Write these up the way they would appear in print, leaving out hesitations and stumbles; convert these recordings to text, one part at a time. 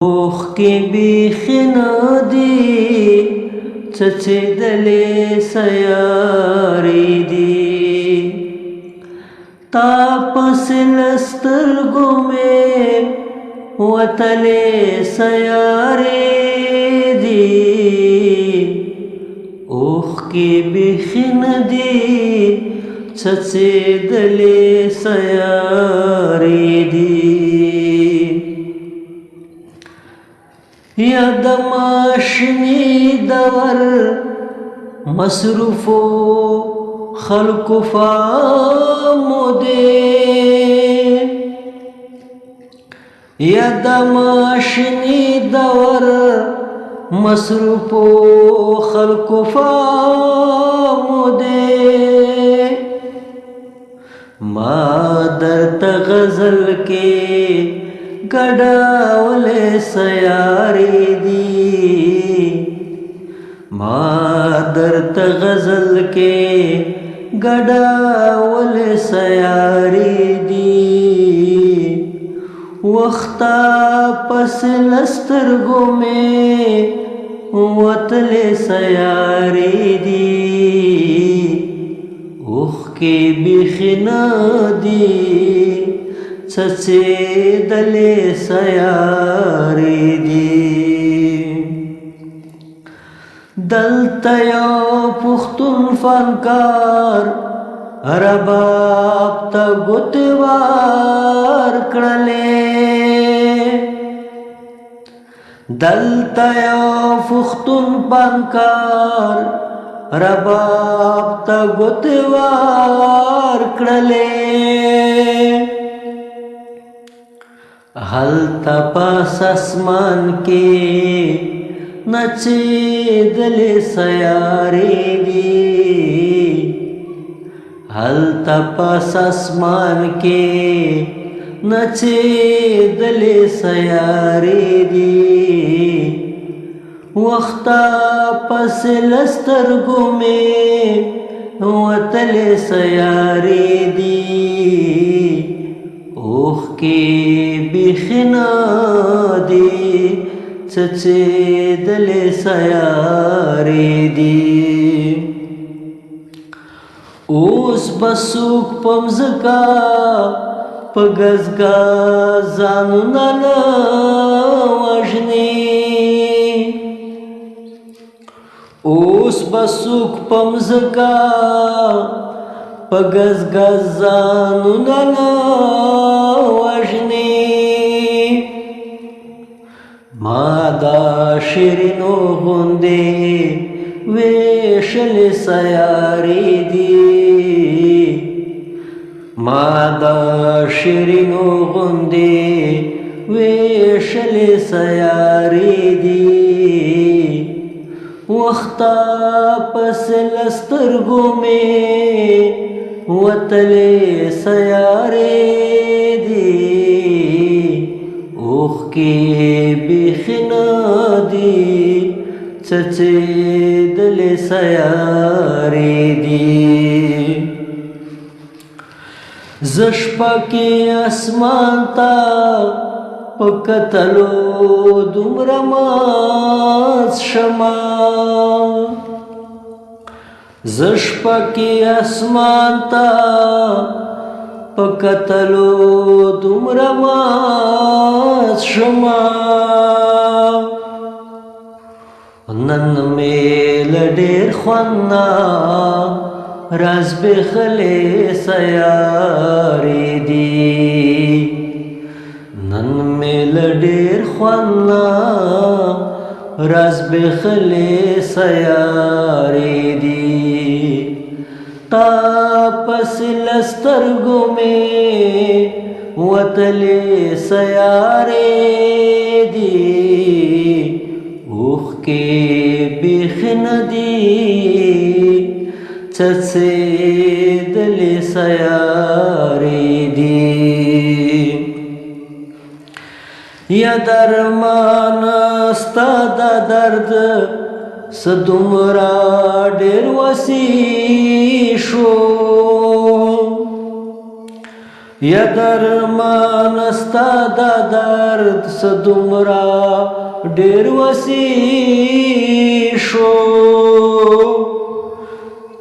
اوخ کې بیخي نه دي څڅېدلې سیارې دي تا پسې له سترګو مې وتلې سیارې دي اوخ کې بیخي نه دي څڅېدلې سیارې دي یا د ماشیني دور مصروفو خلقو فامو دے یا د ماشیني دور مصروفو خلقو فامو دے ما درته غزل کې گڑاولے سیارے دی ما درت غزل کے گڑاولے سیارے دی وقتا پس لسترگو میں وطلے سیارے دی اوخ کے بیخنا دی څڅېدلې سیارې دي دلته یو پښتون فنکار رباب ته ګوتې ورکړلې دلته یو پښتون فنکار رباب ته ګوتې ورکړلې हलता पास आसमान के नचेदले सयारे दी हलता पास आसमान के नचेदले सयारे दी वक्ता पस लस्तरगो में वतले सयारे दी اوخ کې بیخنا دي څڅېدلې سیارې دي اوس به څوک په مځکه په ګزګز ځانونه نه وژني اوس به څوک په مځکه په ګزګز ځانونه نه وژني ما دا شیرینو غوندې ویشلې سیارې دي ما دا شیرینو غوندې ویشلې سیارې دي وختا پس لسترګو مې وتلې سیارې دي اوخ کې بیخي نه دي څڅېدلې سیارې دي زه شپه کې اسمان ته په کتلو دومره مست شمه زه شپه کې اسمان ته په کتلو دومره مست شمه نن مې له ډېر خوند نه رازبېښلې سیارې دي نن مې له ډېر خوند نه رازبېښلې سیارې دي تا پسې له سترګو مې وتلې سیارې دي اوخ کې بیخي نه دي څڅېدلې سیارې دي یا درمان ستا دا درد څه دومره ډېر وسیع شو یا درمان ستا دا درد سدومرا ډیر وسی شو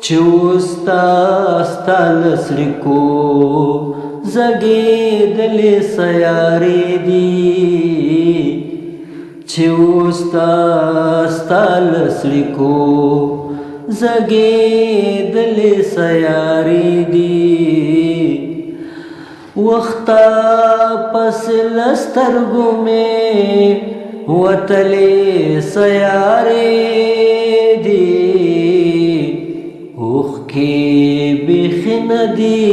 چې وستا ستا لسړیکو زګېدلې سیارې دي چې وستا ستا لسړیکو زګېدلې سیارې دي وختا پس لسترګو مې وتلې سیارې دي اوښکې بیخي نه دي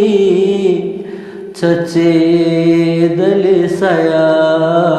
څڅېدلې سیارې